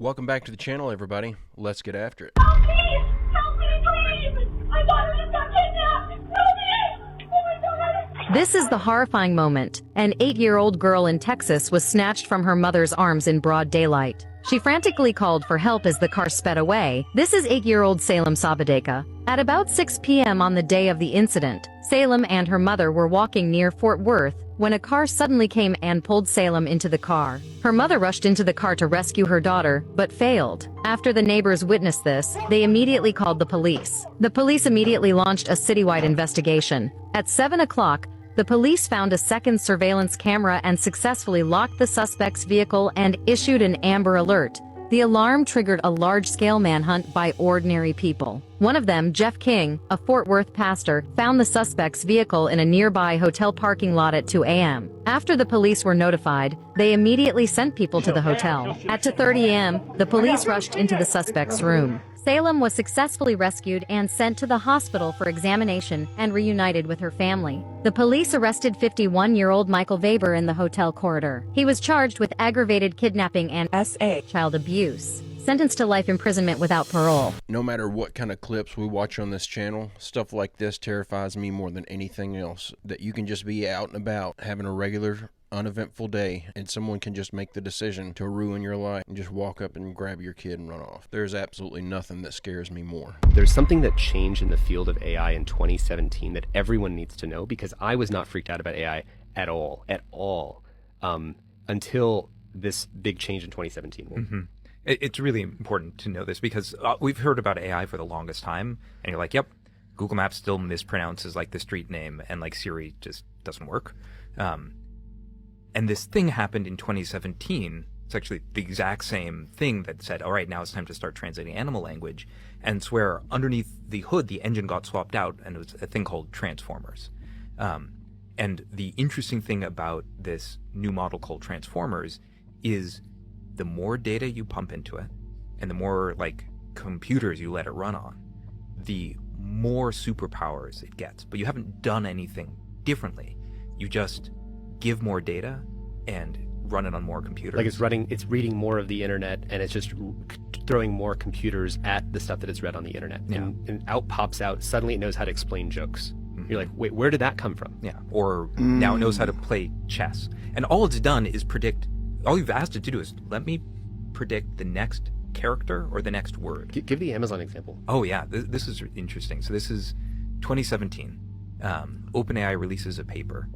Welcome back to the channel, everybody. Let's get after it. Help me! Help me, please! My daughter just got kidnapped! Help me! Oh my God! This is the horrifying moment. An 8-year-old girl in Texas was snatched from her mother's arms in broad daylight. She frantically called for help as the car sped away. This is 8-year-old Salem Sabadeka. At about 6 p.m. on the day of the incident, Salem and her mother were walking near Fort Worth when a car suddenly came and pulled Salem into the car. Her mother rushed into the car to rescue her daughter, but failed. After the neighbors witnessed this, they immediately called the police. The police immediately launched a citywide investigation. At 7 o'clock, the police found a second surveillance camera and successfully locked the suspect's vehicle and issued an Amber Alert. The alarm triggered a large-scale manhunt by ordinary people. One of them, Jeff King, a Fort Worth pastor, found the suspect's vehicle in a nearby hotel parking lot at 2 a.m. After the police were notified, they immediately sent people to the hotel. At 2:30 a.m., the police rushed into the suspect's room. Salem was successfully rescued and sent to the hospital for examination and reunited with her family. The police arrested 51-year-old Michael Weber in the hotel corridor. He was charged with aggravated kidnapping and child abuse, sentenced to life imprisonment without parole. No matter what kind of clips we watch on this channel, stuff like this terrifies me more than anything else. That you can just be out and about, having a regular, uneventful day, and someone can just make the decision to ruin your life and just walk up and grab your kid and run off. There's absolutely nothing that scares me more. There's something that changed in the field of AI in 2017 that everyone needs to know, because I was not freaked out about AI at all, until this big change in 2017. Mm-hmm. It's really important to know this because we've heard about AI for the longest time, and you're like, yep, Google Maps still mispronounces like the street name, and like Siri just doesn't work. And this thing happened in 2017. It's actually the exact same thing that said, all right, now it's time to start translating animal language. And it's where underneath the hood, the engine got swapped out, and it was a thing called transformers. And the interesting thing about this new model called transformers is the more data you pump into it, and the more like computers you let it run on, the more superpowers it gets. But you haven't done anything differently. You just give more data and run it on more computers. Like it's reading more of the internet, and it's just throwing more computers at the stuff that it's read on the internet. Yeah. And out pops out, suddenly it knows how to explain jokes. Mm-hmm. You're like, wait, where did that come from? Yeah, or now it knows how to play chess. And all it's done is predict, all you've asked it to do is, let me predict the next character or the next word. Give the Amazon example. Oh yeah, this is interesting. So this is 2017. OpenAI releases a paper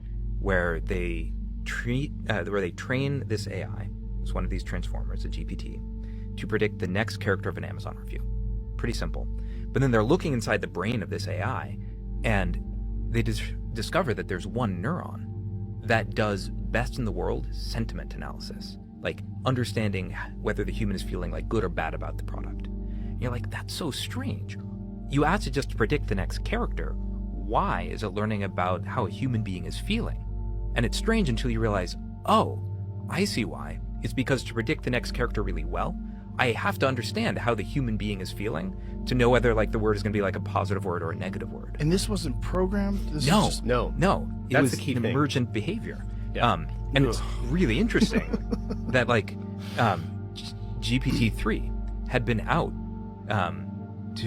where they train this AI, it's one of these transformers, a GPT, to predict the next character of an Amazon review. Pretty simple. But then they're looking inside the brain of this AI, and they discover that there's one neuron that does best in the world sentiment analysis, like understanding whether the human is feeling like good or bad about the product. And you're like, that's so strange. You asked it just to predict the next character. Why is it learning about how a human being is feeling? And it's strange until you realize, oh, I see why. It's because to predict the next character really well, I have to understand how the human being is feeling to know whether like the word is going to be like a positive word or a negative word. And this wasn't programmed? No. It That's was the key an thing. emergent behavior. Yeah. And it's really interesting that like GPT-3 had been out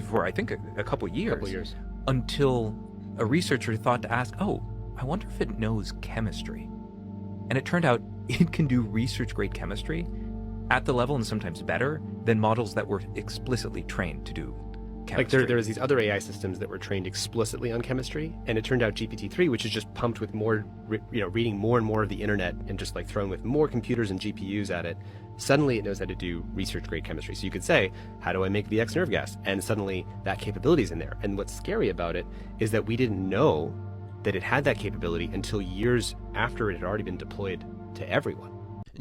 for I think a couple years until a researcher thought to ask, oh, I wonder if it knows chemistry. And it turned out it can do research-grade chemistry at the level, and sometimes better, than models that were explicitly trained to do chemistry. Like there was these other AI systems that were trained explicitly on chemistry, and it turned out GPT-3, which is just pumped with more, reading more and more of the internet and just like throwing with more computers and GPUs at it, suddenly it knows how to do research-grade chemistry. So you could say, how do I make VX nerve gas? And suddenly that capability is in there. And what's scary about it is that we didn't know that it had that capability until years after it had already been deployed to everyone.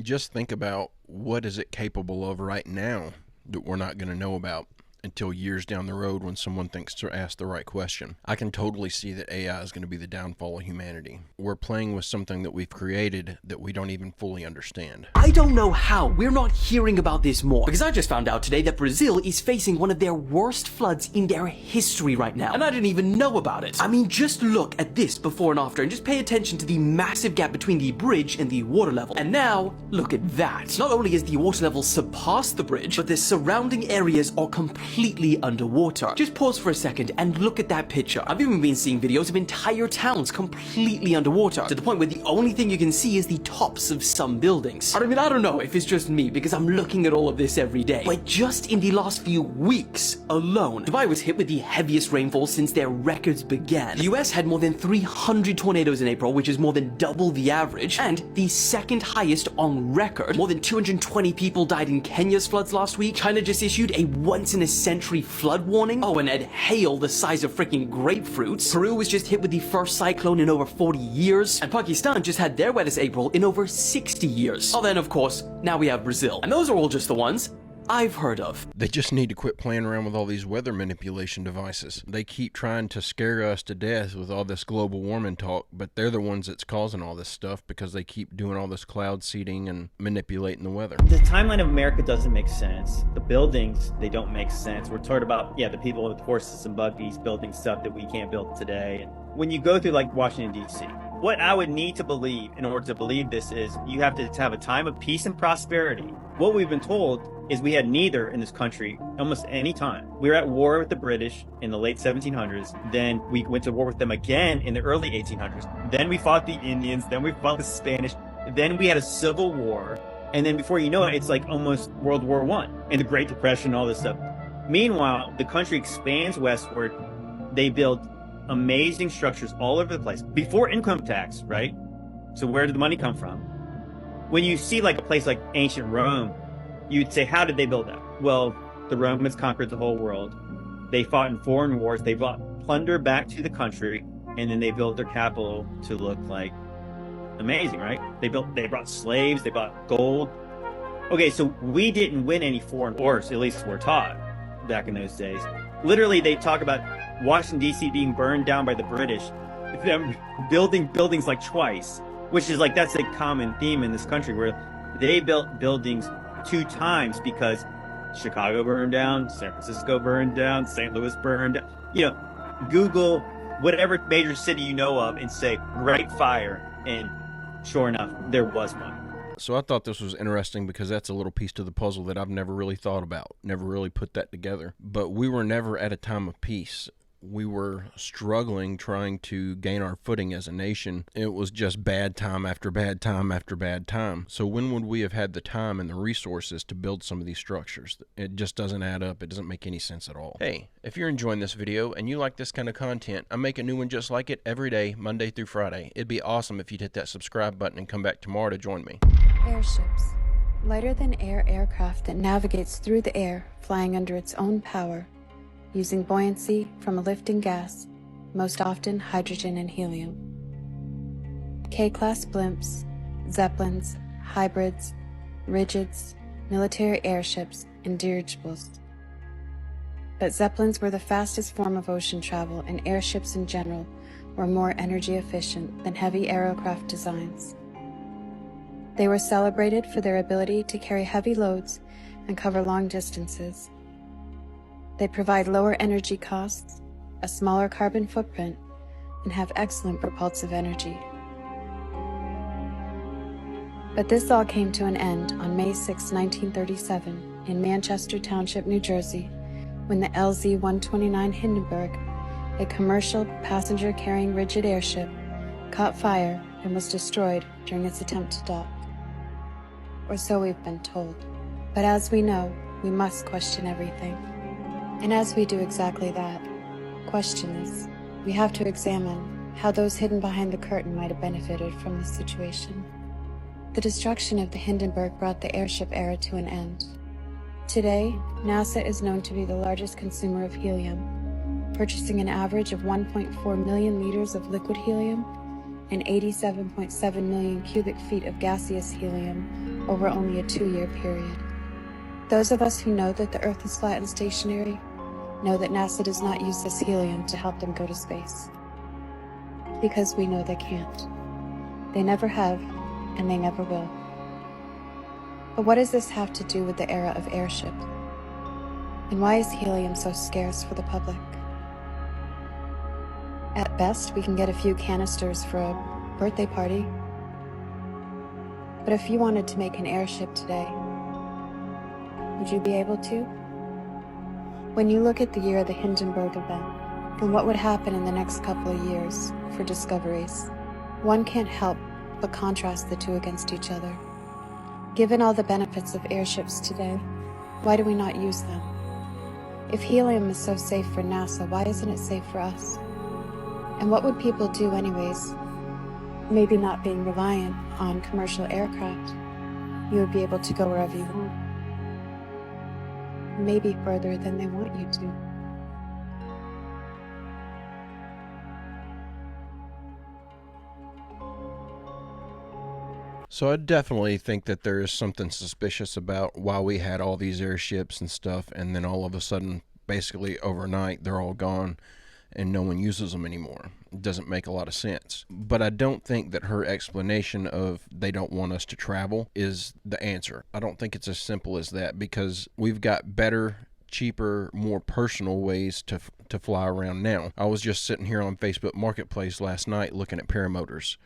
Just think about what is it capable of right now that we're not going to know about until years down the road when someone thinks to ask the right question. I can totally see that AI is going to be the downfall of humanity. We're playing with something that we've created that we don't even fully understand. I don't know how we're not hearing about this more, because I just found out today that Brazil is facing one of their worst floods in their history right now, and I didn't even know about it. I mean, just look at this before and after, and just pay attention to the massive gap between the bridge and the water level. And now, look at that. Not only has the water level surpassed the bridge, but the surrounding areas are completely underwater. Just pause for a second and look at that picture. I've even been seeing videos of entire towns completely underwater, to the point where the only thing you can see is the tops of some buildings. I mean, I don't know if it's just me, because I'm looking at all of this every day, but just in the last few weeks alone, Dubai was hit with the heaviest rainfall since their records began. The US had more than 300 tornadoes in April, which is more than double the average, and the second highest on record. More than 220 people died in Kenya's floods last week. China just issued a once-in-a-century flood warning. Oh, and had hail the size of freaking grapefruits. Peru was just hit with the first cyclone in over 40 years. And Pakistan just had their wettest April in over 60 years. Oh, then, of course, now we have Brazil. And those are all just the ones I've heard of. They just need to quit playing around with all these weather manipulation devices. They keep trying to scare us to death with all this global warming talk, but they're the ones that's causing all this stuff because they keep doing all this cloud seeding and manipulating the weather. The timeline of America doesn't make sense. The buildings, they don't make sense. We're talking about, the people with horses and buggies building stuff that we can't build today. And when you go through like Washington, D.C., what I would need to believe in order to believe this is you have to have a time of peace and prosperity. What we've been told is we had neither in this country almost any time. We were at war with the British in the late 1700s. Then we went to war with them again in the early 1800s. Then we fought the Indians. Then we fought the Spanish. Then we had a civil war. And then before you know it, it's like almost World War I and the Great Depression, all this stuff. Meanwhile, the country expands westward. They build amazing structures all over the place before income tax, right? So where did the money come from? When you see like a place like ancient Rome, you'd say, how did they build that? Well, the Romans conquered the whole world. They fought in foreign wars. They brought plunder back to the country, and then they built their capital to look like amazing, right? They brought slaves. They brought gold. Okay, so we didn't win any foreign wars, at least we're taught back in those days. Literally, they talk about Washington, D.C. being burned down by the British, them building buildings like twice, which is like, that's a common theme in this country where they built buildings 2 times because Chicago burned down, San Francisco burned down, St. Louis burned down. Google whatever major city you know of and say Great Fire, and sure enough, there was one. So I thought this was interesting because that's a little piece to the puzzle that I've never really thought about, never really put that together. But we were never at a time of peace. We were struggling, trying to gain our footing as a nation. It was just bad time after bad time after bad time. So when would we have had the time and the resources to build some of these structures? It just doesn't add up. It doesn't make any sense at all. Hey, if you're enjoying this video and you like this kind of content, I make a new one just like it every day, Monday through Friday. It'd be awesome if you'd hit that subscribe button and come back tomorrow to join me. Airships. Lighter-than-air aircraft that navigates through the air, flying under its own power, using buoyancy from a lifting gas, most often hydrogen and helium. K-class blimps, zeppelins, hybrids, rigids, military airships, and dirigibles. But zeppelins were the fastest form of ocean travel, and airships in general were more energy efficient than heavy aerocraft designs. They were celebrated for their ability to carry heavy loads and cover long distances. They provide lower energy costs, a smaller carbon footprint, and have excellent propulsive energy. But this all came to an end on May 6, 1937, in Manchester Township, New Jersey, when the LZ-129 Hindenburg, a commercial passenger-carrying rigid airship, caught fire and was destroyed during its attempt to dock. Or so we've been told. But as we know, we must question everything. And as we do exactly that, question this, we have to examine how those hidden behind the curtain might have benefited from this situation. The destruction of the Hindenburg brought the airship era to an end. Today, NASA is known to be the largest consumer of helium, purchasing an average of 1.4 million liters of liquid helium and 87.7 million cubic feet of gaseous helium over only a 2-year period. Those of us who know that the Earth is flat and stationary know that NASA does not use this helium to help them go to space. Because we know they can't. They never have, and they never will. But what does this have to do with the era of Airship? And why is helium so scarce for the public? At best, we can get a few canisters for a birthday party. But if you wanted to make an airship today, would you be able to? When you look at the year of the Hindenburg event, and what would happen in the next couple of years for discoveries, one can't help but contrast the two against each other. Given all the benefits of airships today, why do we not use them? If helium is so safe for NASA, why isn't it safe for us? And what would people do anyways? Maybe not being reliant on commercial aircraft, you would be able to go wherever you want. Maybe further than they want you to. So I definitely think that there is something suspicious about why we had all these airships and stuff, and then all of a sudden, basically overnight, they're all gone and no one uses them anymore. It doesn't make a lot of sense. But I don't think that her explanation of they don't want us to travel is the answer. I don't think it's as simple as that, because we've got better, cheaper, more personal ways to fly around now. I was just sitting here on Facebook Marketplace last night looking at paramotors,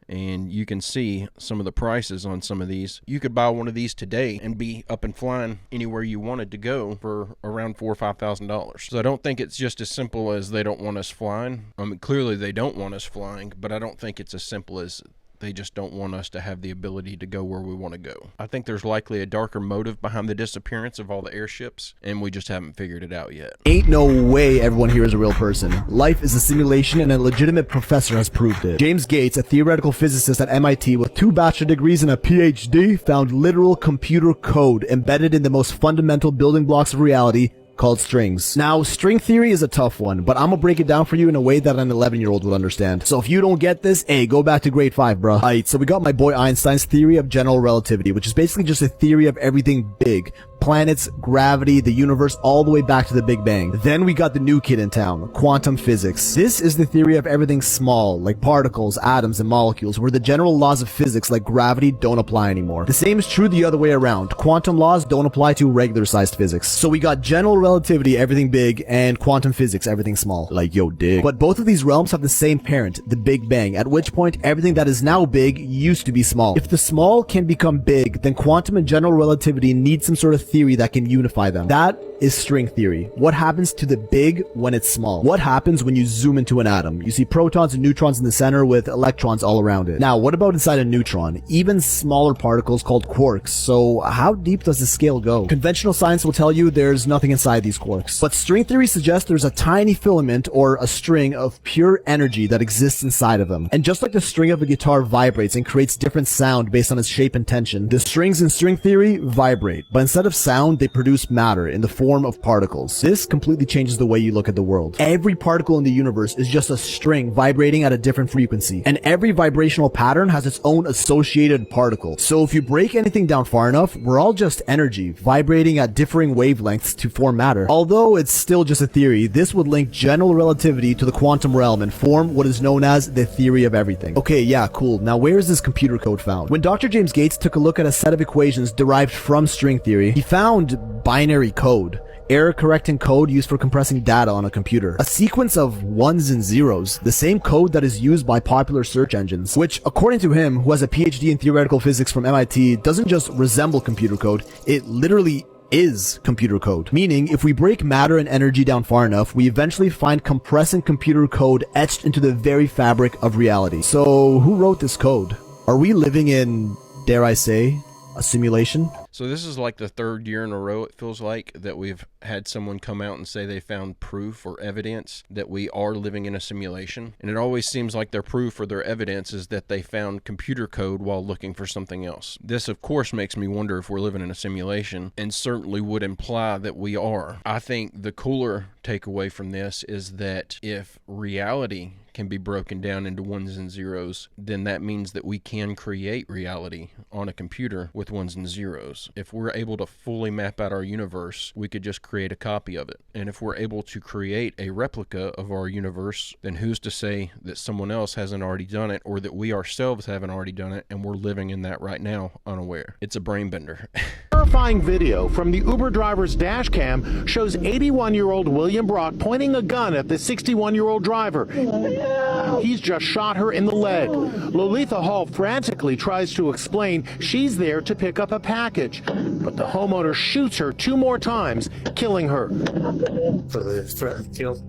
and you can see some of the prices on some of these. You could buy one of these today and be up and flying anywhere you wanted to go for around $4,000 or $5,000. So I don't think it's just as simple as they don't want us flying. I mean, clearly they don't want us flying, but I don't think it's as simple as they just don't want us to have the ability to go where we want to go. I think there's likely a darker motive behind the disappearance of all the airships, and we just haven't figured it out yet. Ain't no way everyone here is a real person. Life is a simulation, and a legitimate professor has proved it. James Gates, a theoretical physicist at MIT with 2 bachelor degrees and a PhD, found literal computer code embedded in the most fundamental building blocks of reality, called strings. Now, string theory is a tough one, but I'm gonna break it down for you in a way that an 11-year-old would understand. So if you don't get this, hey, go back to grade 5, bruh. Alright, so we got my boy Einstein's theory of general relativity, which is basically just a theory of everything big. Planets, gravity, the universe, all the way back to the Big Bang. Then we got the new kid in town, quantum physics. This is the theory of everything small, like particles, atoms, and molecules, where the general laws of physics, like gravity, don't apply anymore. The same is true the other way around. Quantum laws don't apply to regular-sized physics. So we got general relativity, everything big, and quantum physics, everything small. Like, yo, dig. But both of these realms have the same parent, the Big Bang, at which point everything that is now big used to be small. If the small can become big, then quantum and general relativity need some sort of theory that can unify them. That is string theory. What happens to the big when it's small? What happens when you zoom into an atom? You see protons and neutrons in the center with electrons all around it. Now, what about inside a neutron? Even smaller particles called quarks. So how deep does the scale go? Conventional science will tell you there's nothing inside these quarks. But string theory suggests there's a tiny filament or a string of pure energy that exists inside of them. And just like the string of a guitar vibrates and creates different sound based on its shape and tension, the strings in string theory vibrate. But instead of sound, they produce matter in the form of particles. This completely changes the way you look at the world. Every particle in the universe is just a string vibrating at a different frequency, and every vibrational pattern has its own associated particle. So if you break anything down far enough, we're all just energy vibrating at differing wavelengths to form matter. Although it's still just a theory, this would link general relativity to the quantum realm and form what is known as the theory of everything. Okay, yeah, cool. Now where is this computer code found? When Dr. James Gates took a look at a set of equations derived from string theory, he found binary code, error correcting code used for compressing data on a computer. A sequence of ones and zeros, the same code that is used by popular search engines, which according to him, who has a PhD in theoretical physics from MIT, doesn't just resemble computer code, it literally is computer code. Meaning, if we break matter and energy down far enough, we eventually find compressing computer code etched into the very fabric of reality. So who wrote this code? Are we living in, dare I say, a simulation? So this is like the 3rd year in a row, it feels like, that we've had someone come out and say they found proof or evidence that we are living in a simulation. And it always seems like their proof or their evidence is that they found computer code while looking for something else. This, of course, makes me wonder if we're living in a simulation, and certainly would imply that we are. I think the cooler takeaway from this is that if reality can be broken down into ones and zeros, then that means that we can create reality on a computer with ones and zeros. If we're able to fully map out our universe, we could just create a copy of it. And if we're able to create a replica of our universe, then who's to say that someone else hasn't already done it, or that we ourselves haven't already done it and we're living in that right now unaware? It's a brain bender. Terrifying video from the Uber driver's dash cam shows 81-year-old William Brock pointing a gun at the 61-year-old driver. He's just shot her in the leg. Lolitha Hall frantically tries to explain she's there to pick up a package, but the homeowner shoots her 2 more times, killing her. For the threat to kill.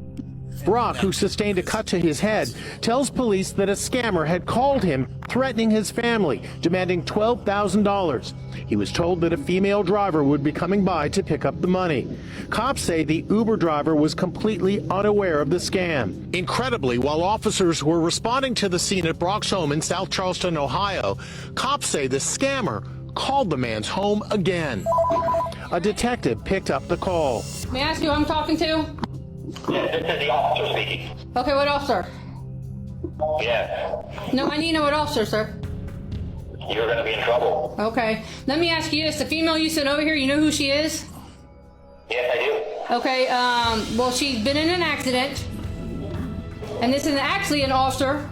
Brock, who sustained a cut to his head, tells police that a scammer had called him, threatening his family, demanding $12,000. He was told that a female driver would be coming by to pick up the money. Cops say the Uber driver was completely unaware of the scam. Incredibly, while officers were responding to the scene at Brock's home in South Charleston, Ohio, cops say the scammer called the man's home again. A detective picked up the call. May I ask you who I'm talking to? Yeah, this is the officer speaking. Okay, what officer? Yeah. No, I need to know what officer, sir. You're going to be in trouble. Okay, let me ask you this. The female you sent over here, you know who she is? Yes, I do. Okay, well, she's been in an accident. And this is actually an officer.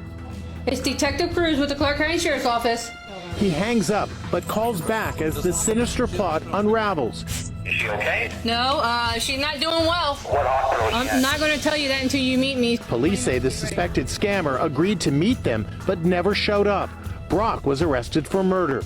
It's Detective Cruz with the Clark County Sheriff's Office. He hangs up, but calls back as the sinister plot unravels. Is she okay? No, she's not doing well. What hospital is she I'm at? not going to tell you that until you meet me. Police say the suspected scammer agreed to meet them, but never showed up. Brock was arrested for murder.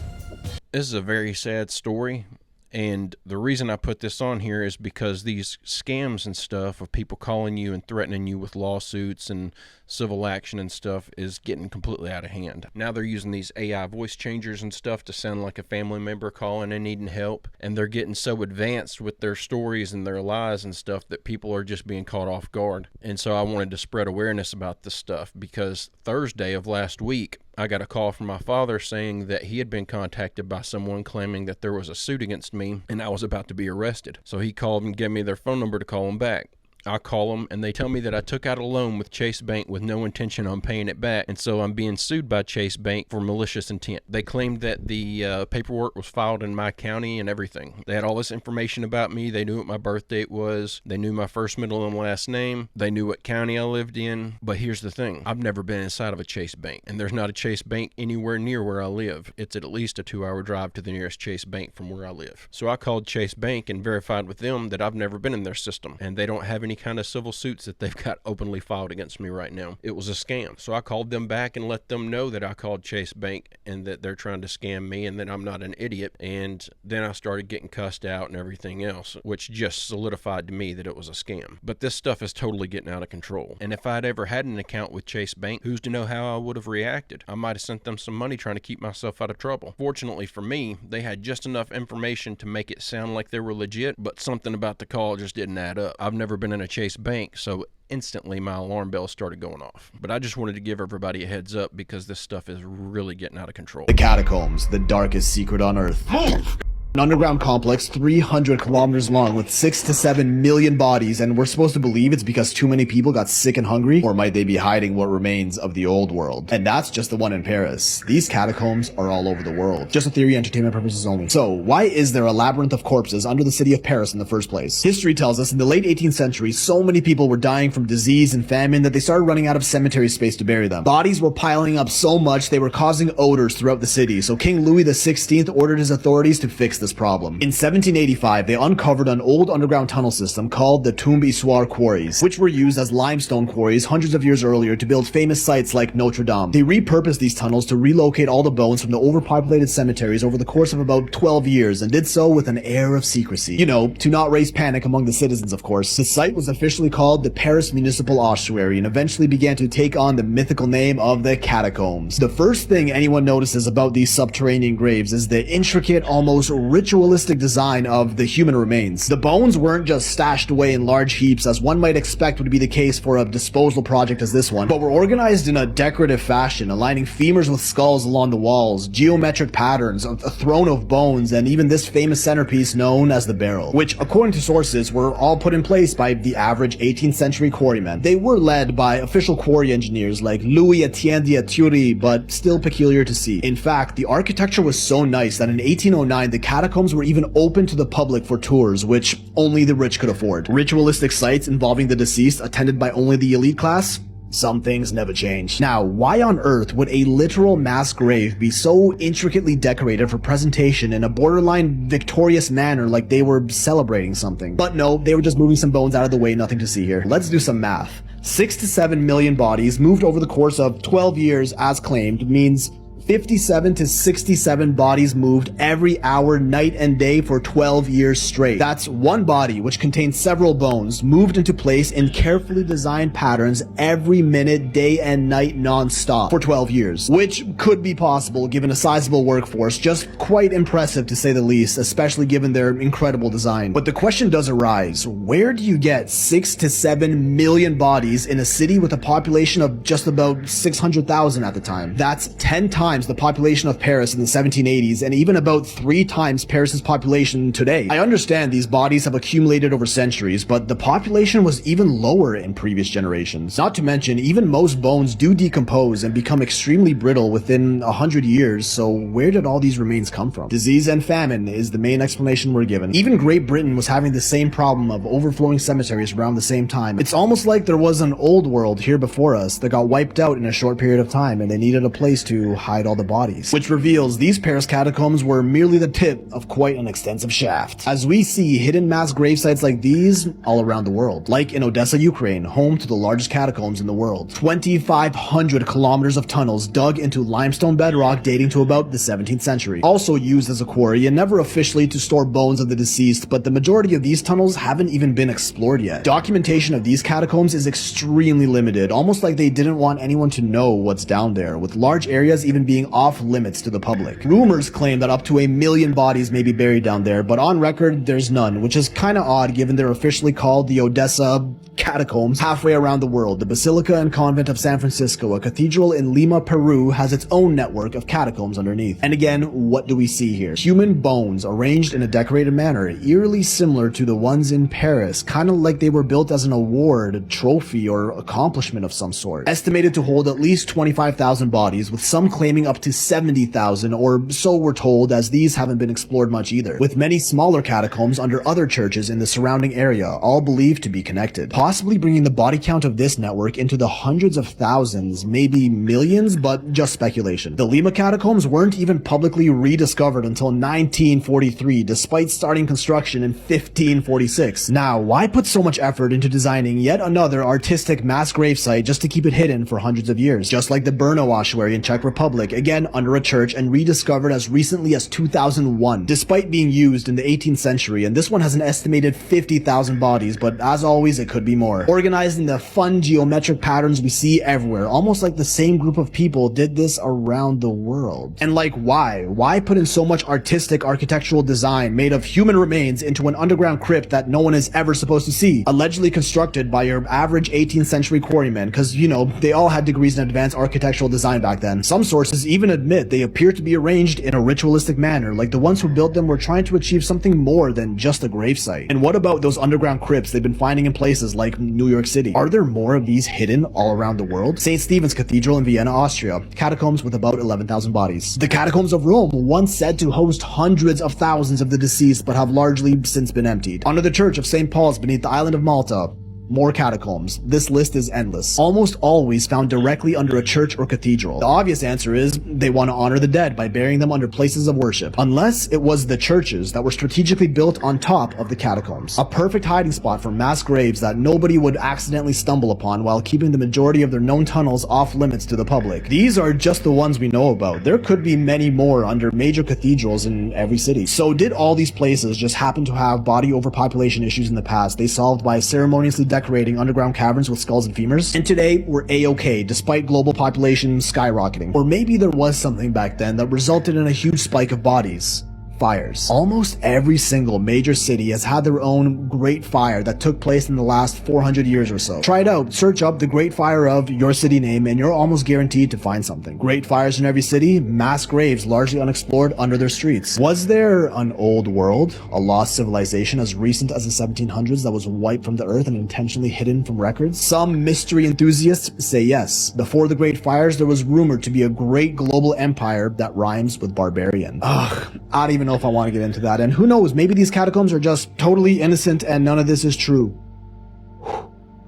This is a very sad story, and the reason I put this on here is because these scams and stuff of people calling you and threatening you with lawsuits and civil action and stuff is getting completely out of hand. Now they're using these AI voice changers and stuff to sound like a family member calling and needing help, and they're getting so advanced with their stories and their lies and stuff that people are just being caught off guard. And so I wanted to spread awareness about this stuff, because Thursday of last week I got a call from my father saying that he had been contacted by someone claiming that there was a suit against me and I was about to be arrested. So he called and gave me their phone number to call him back. I call them and they tell me that I took out a loan with Chase Bank with no intention on paying it back, and so I'm being sued by Chase Bank for malicious intent. They claimed that the paperwork was filed in my county and everything. They had all this information about me. They knew what my birth date was. They knew my first, middle, and last name. They knew what county I lived in. But here's the thing. I've never been inside of a Chase Bank, and there's not a Chase Bank anywhere near where I live. It's at least a 2-hour drive to the nearest Chase Bank from where I live. So I called Chase Bank and verified with them that I've never been in their system, and they don't have any kind of civil suits that they've got openly filed against me right now. It was a scam. So I called them back and let them know that I called Chase Bank and that they're trying to scam me and that I'm not an idiot. And then I started getting cussed out and everything else, which just solidified to me that it was a scam. But this stuff is totally getting out of control. And if I'd ever had an account with Chase Bank, who's to know how I would have reacted? I might have sent them some money trying to keep myself out of trouble. Fortunately for me, they had just enough information to make it sound like they were legit, but something about the call just didn't add up. I've never been in a Chase Bank, so instantly my alarm bells started going off. But I just wanted to give everybody a heads up because this stuff is really getting out of control. The Catacombs, the darkest secret on Earth. Move! An underground complex 300 kilometers long with 6 to 7 million bodies, and we're supposed to believe it's because too many people got sick and hungry? Or might they be hiding what remains of the old world? And that's just the one in Paris. These catacombs are all over the world. Just a theory, entertainment purposes only. So, why is there a labyrinth of corpses under the city of Paris in the first place? History tells us in the late 18th century, so many people were dying from disease and famine that they started running out of cemetery space to bury them. Bodies were piling up so much they were causing odors throughout the city, so King Louis XVI ordered his authorities to fix this problem. In 1785, they uncovered an old underground tunnel system called the Tombe Issoire quarries, which were used as limestone quarries hundreds of years earlier to build famous sites like Notre Dame. They repurposed these tunnels to relocate all the bones from the overpopulated cemeteries over the course of about 12 years, and did so with an air of secrecy. You know, to not raise panic among the citizens, of course. The site was officially called the Paris Municipal Ossuary and eventually began to take on the mythical name of the Catacombs. The first thing anyone notices about these subterranean graves is the intricate, almost ritualistic design of the human remains. The bones weren't just stashed away in large heaps as one might expect would be the case for a disposal project as this one, but were organized in a decorative fashion, aligning femurs with skulls along the walls, geometric patterns, a throne of bones, and even this famous centerpiece known as the barrel, which according to sources were all put in place by the average 18th century quarrymen. They were led by official quarry engineers like Louis Etienne d'Artillerie, but still peculiar to see. In fact, the architecture was so nice that in 1809 the catacombs were even open to the public for tours, which only the rich could afford. Ritualistic sites involving the deceased attended by only the elite class? Some things never change. Now, why on earth would a literal mass grave be so intricately decorated for presentation in a borderline victorious manner like they were celebrating something? But no, they were just moving some bones out of the way, nothing to see here. Let's do some math. 6 to 7 million bodies moved over the course of 12 years as claimed means 57 to 67 bodies moved every hour, night and day for 12 years straight. That's one body, which contains several bones, moved into place in carefully designed patterns every minute, day and night, non-stop for 12 years. Which could be possible given a sizable workforce, just quite impressive to say the least, especially given their incredible design. But the question does arise, where do you get 6 to 7 million bodies in a city with a population of just about 600,000 at the time? That's 10 times the population of Paris in the 1780s and even about 3 times Paris's population today. I understand these bodies have accumulated over centuries, but the population was even lower in previous generations. Not to mention, even most bones do decompose and become extremely brittle within 100 years, so where did all these remains come from? Disease and famine is the main explanation we're given. Even Great Britain was having the same problem of overflowing cemeteries around the same time. It's almost like there was an old world here before us that got wiped out in a short period of time and they needed a place to hide all the bodies, which reveals these Paris catacombs were merely the tip of quite an extensive shaft, as we see hidden mass grave sites like these all around the world, like in Odessa, Ukraine, home to the largest catacombs in the world. 2,500 kilometers of tunnels dug into limestone bedrock dating to about the 17th century, also used as a quarry and never officially to store bones of the deceased, but the majority of these tunnels haven't even been explored yet. Documentation of these catacombs is extremely limited, almost like they didn't want anyone to know what's down there, with large areas even being off limits to the public. Rumors claim that up to 1 million bodies may be buried down there, but on record there's none, which is kinda odd given they're officially called the Odessa Catacombs halfway around the world. The Basilica and Convent of San Francisco, a cathedral in Lima, Peru, has its own network of catacombs underneath. And again, what do we see here? Human bones arranged in a decorated manner, eerily similar to the ones in Paris, kinda like they were built as an award, a trophy, or accomplishment of some sort. Estimated to hold at least 25,000 bodies, with some claiming up to 70,000, or so we're told, as these haven't been explored much either, with many smaller catacombs under other churches in the surrounding area, all believed to be connected, possibly bringing the body count of this network into the hundreds of thousands, maybe millions, but just speculation. The Lima catacombs weren't even publicly rediscovered until 1943, despite starting construction in 1546. Now, why put so much effort into designing yet another artistic mass grave site just to keep it hidden for hundreds of years? Just like the Brno ossuary in Czech Republic, again under a church and rediscovered as recently as 2001, despite being used in the 18th century, and this one has an estimated 50,000 bodies, but as always it could be more. Organized in the fun geometric patterns we see everywhere, almost like the same group of people did this around the world. And like, why? Why put in so much artistic architectural design made of human remains into an underground crypt that no one is ever supposed to see, allegedly constructed by your average 18th century quarrymen, because, you know, they all had degrees in advanced architectural design back then. Some sources even admit they appear to be arranged in a ritualistic manner, like the ones who built them were trying to achieve something more than just a gravesite. And what about those underground crypts they've been finding in places like New York City? Are there more of these hidden all around the world? St. Stephen's Cathedral in Vienna, Austria, catacombs with about 11,000 bodies. The catacombs of Rome, once said to host hundreds of thousands of the deceased, but have largely since been emptied. Under the Church of St. Paul's beneath the island of Malta, more catacombs. This list is endless. Almost always found directly under a church or cathedral. The obvious answer is they want to honor the dead by burying them under places of worship. Unless it was the churches that were strategically built on top of the catacombs. A perfect hiding spot for mass graves that nobody would accidentally stumble upon while keeping the majority of their known tunnels off limits to the public. These are just the ones we know about. There could be many more under major cathedrals in every city. So did all these places just happen to have body overpopulation issues in the past they solved by ceremoniously decorating underground caverns with skulls and femurs? And today, we're a-okay, despite global population skyrocketing. Or maybe there was something back then that resulted in a huge spike of bodies. Fires. Almost every single major city has had their own Great Fire that took place in the last 400 years or so. Try it out. Search up the Great Fire of your city name and you're almost guaranteed to find something. Great fires in every city, mass graves largely unexplored under their streets. Was there an old world, a lost civilization as recent as the 1700s that was wiped from the earth and intentionally hidden from records? Some mystery enthusiasts say yes. Before the Great Fires, there was rumored to be a great global empire that rhymes with barbarian. Ugh, I don't even even know if I want to get into that. And who knows, maybe these catacombs are just totally innocent and none of this is true.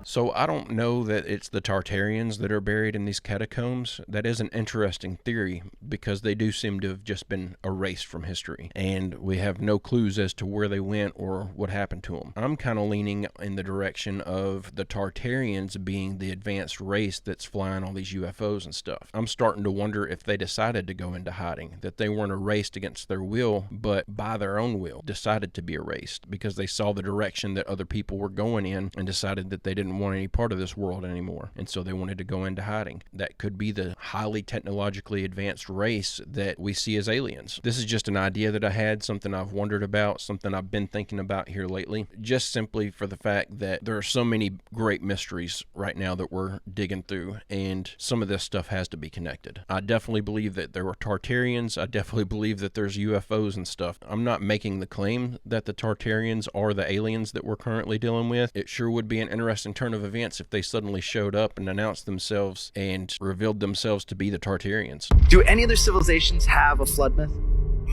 So I don't know that it's the Tartarians that are buried in these catacombs. That is an interesting theory because they do seem to have just been erased from history, and we have no clues as to where they went or what happened to them. I'm kind of leaning in the direction of the Tartarians being the advanced race that's flying all these UFOs and stuff. I'm starting to wonder if they decided to go into hiding, that they weren't erased against their will, but by their own will decided to be erased because they saw the direction that other people were going in and decided that they didn't want any part of this world anymore, and so they wanted to go into hiding. That could be the highly technologically advanced race that we see as aliens. This is just an idea that I had, something I've wondered about, something I've been thinking about here lately, just simply for the fact that there are so many great mysteries right now that we're digging through, and some of this stuff has to be connected. I definitely believe that there were Tartarians. I definitely believe that there's UFOs and stuff. I'm not making the claim that the Tartarians are the aliens that we're currently dealing with. It sure would be an interesting turn of events if they suddenly showed up and announced themselves and revealed themselves to be the Tartarians. Do any other civilizations have a flood myth?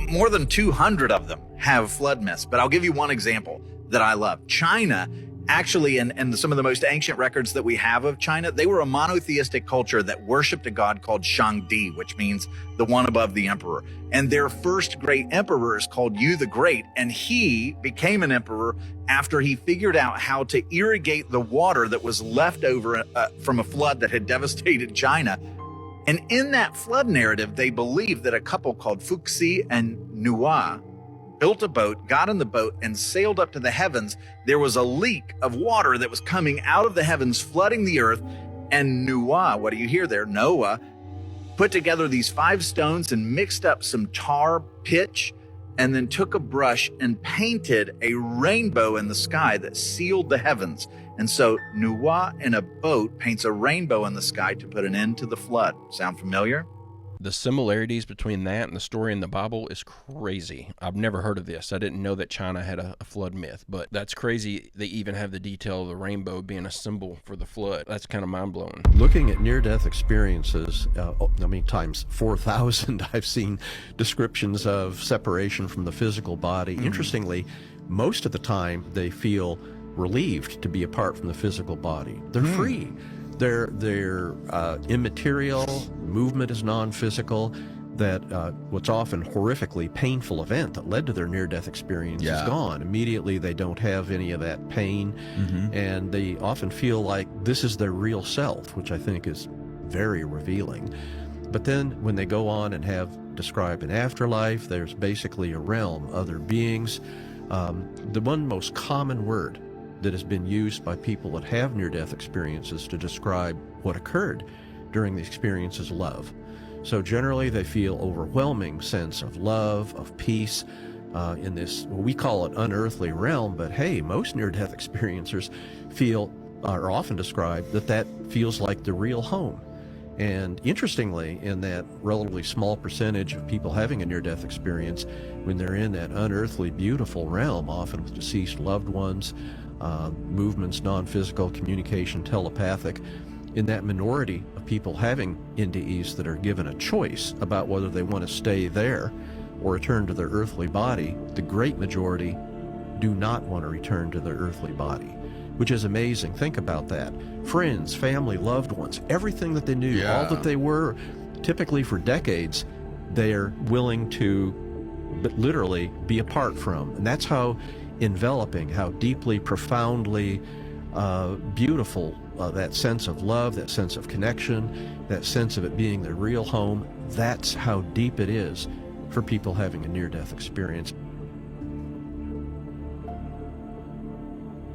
More than 200 of them have flood myths, but I'll give you one example that I love. China actually, and some of the most ancient records that we have of China, they were a monotheistic culture that worshipped a god called Shangdi, which means the one above the emperor. And their first great emperor is called Yu the Great, and he became an emperor after he figured out how to irrigate the water that was left over from a flood that had devastated China. And in that flood narrative, they believed that a couple called Fuxi and Nuwa built a boat, got in the boat, and sailed up to the heavens. There was a leak of water that was coming out of the heavens, flooding the earth. And Nuwa, what do you hear there? Noah put together these 5 stones and mixed up some tar pitch, and then took a brush and painted a rainbow in the sky that sealed the heavens. And so Nuwa in a boat paints a rainbow in the sky to put an end to the flood. Sound familiar? The similarities between that and the story in the Bible is crazy. I've never heard of this. I didn't know that China had a flood myth, but that's crazy. They even have the detail of the rainbow being a symbol for the flood. That's kind of mind-blowing. Looking at near-death experiences, times 4,000, I've seen descriptions of separation from the physical body. Interestingly, most of the time they feel relieved to be apart from the physical body. They're free. They're immaterial, movement is non-physical, that what's often horrifically painful event that led to their near-death experience is gone. Immediately they don't have any of that pain, and they often feel like this is their real self, which I think is very revealing. But then when they go on and describe an afterlife, there's basically a realm, other beings. The one most common word that has been used by people that have near-death experiences to describe what occurred during the experience is love. So generally they feel overwhelming sense of love, of peace, in this, well, we call it unearthly realm, but hey, most near-death experiencers are often described that feels like the real home. And interestingly, in that relatively small percentage of people having a near-death experience, when they're in that unearthly, beautiful realm, often with deceased loved ones, movements, non-physical communication, telepathic, in that minority of people having NDEs that are given a choice about whether they want to stay there or return to their earthly body, the great majority do not want to return to their earthly body, which is amazing. Think about that. Friends, family, loved ones, everything that they knew, all that they were, typically for decades, they're willing to literally be apart from. And that's how enveloping, how deeply, profoundly beautiful that sense of love, that sense of connection, that sense of it being their real home. That's how deep it is for people having a near-death experience.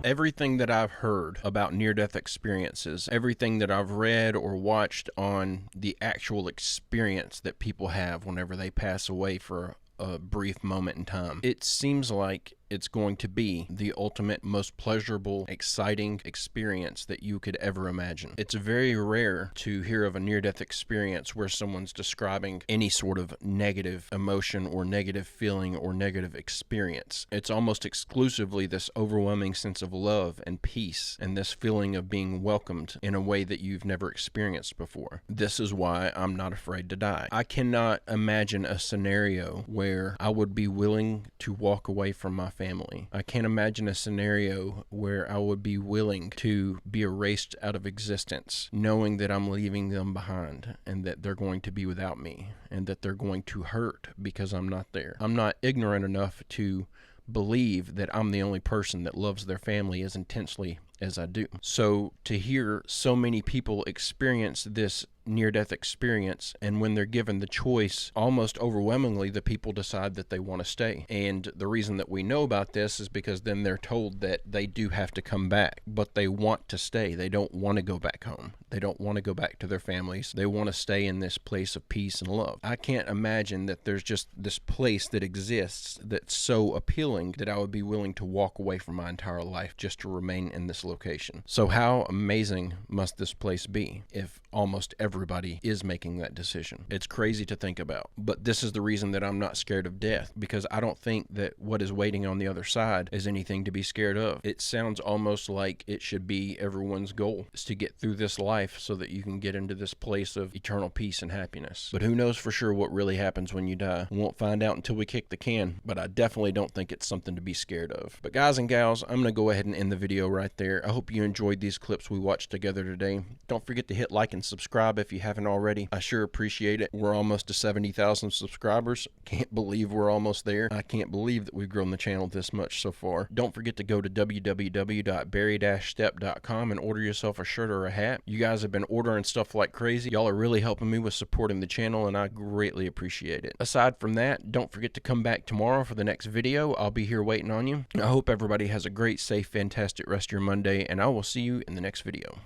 Everything that I've heard about near-death experiences, everything that I've read or watched on the actual experience that people have whenever they pass away for a brief moment in time, it seems like it's going to be the ultimate, most pleasurable, exciting experience that you could ever imagine. It's very rare to hear of a near-death experience where someone's describing any sort of negative emotion or negative feeling or negative experience. It's almost exclusively this overwhelming sense of love and peace and this feeling of being welcomed in a way that you've never experienced before. This is why I'm not afraid to die. I cannot imagine a scenario where I would be willing to walk away from my family. I can't imagine a scenario where I would be willing to be erased out of existence, knowing that I'm leaving them behind and that they're going to be without me and that they're going to hurt because I'm not there. I'm not ignorant enough to believe that I'm the only person that loves their family as intensely as I do. So to hear so many people experience this near-death experience, and when they're given the choice, almost overwhelmingly the people decide that they want to stay. And the reason that we know about this is because then they're told that they do have to come back, but they want to stay. They don't want to go back home. They don't want to go back to their families. They want to stay in this place of peace and love. I can't imagine that there's just this place that exists that's so appealing that I would be willing to walk away from my entire life just to remain in this location. So how amazing must this place be if almost everybody is making that decision? It's crazy to think about, but this is the reason that I'm not scared of death, because I don't think that what is waiting on the other side is anything to be scared of. It sounds almost like it should be everyone's goal, is to get through this life so that you can get into this place of eternal peace and happiness. But who knows for sure what really happens when you die? We won't find out until we kick the can, but I definitely don't think it's something to be scared of. But guys and gals, I'm going to go ahead and end the video right there. I hope you enjoyed these clips we watched together today. Don't forget to hit like and subscribe if you haven't already. I sure appreciate it. We're almost to 70,000 subscribers. Can't believe we're almost there. I can't believe that we've grown the channel this much so far. Don't forget to go to www.barry-stepp.com and order yourself a shirt or a hat. You guys have been ordering stuff like crazy. Y'all are really helping me with supporting the channel, and I greatly appreciate it. Aside from that, don't forget to come back tomorrow for the next video. I'll be here waiting on you. I hope everybody has a great, safe, fantastic rest of your Monday, and I will see you in the next video.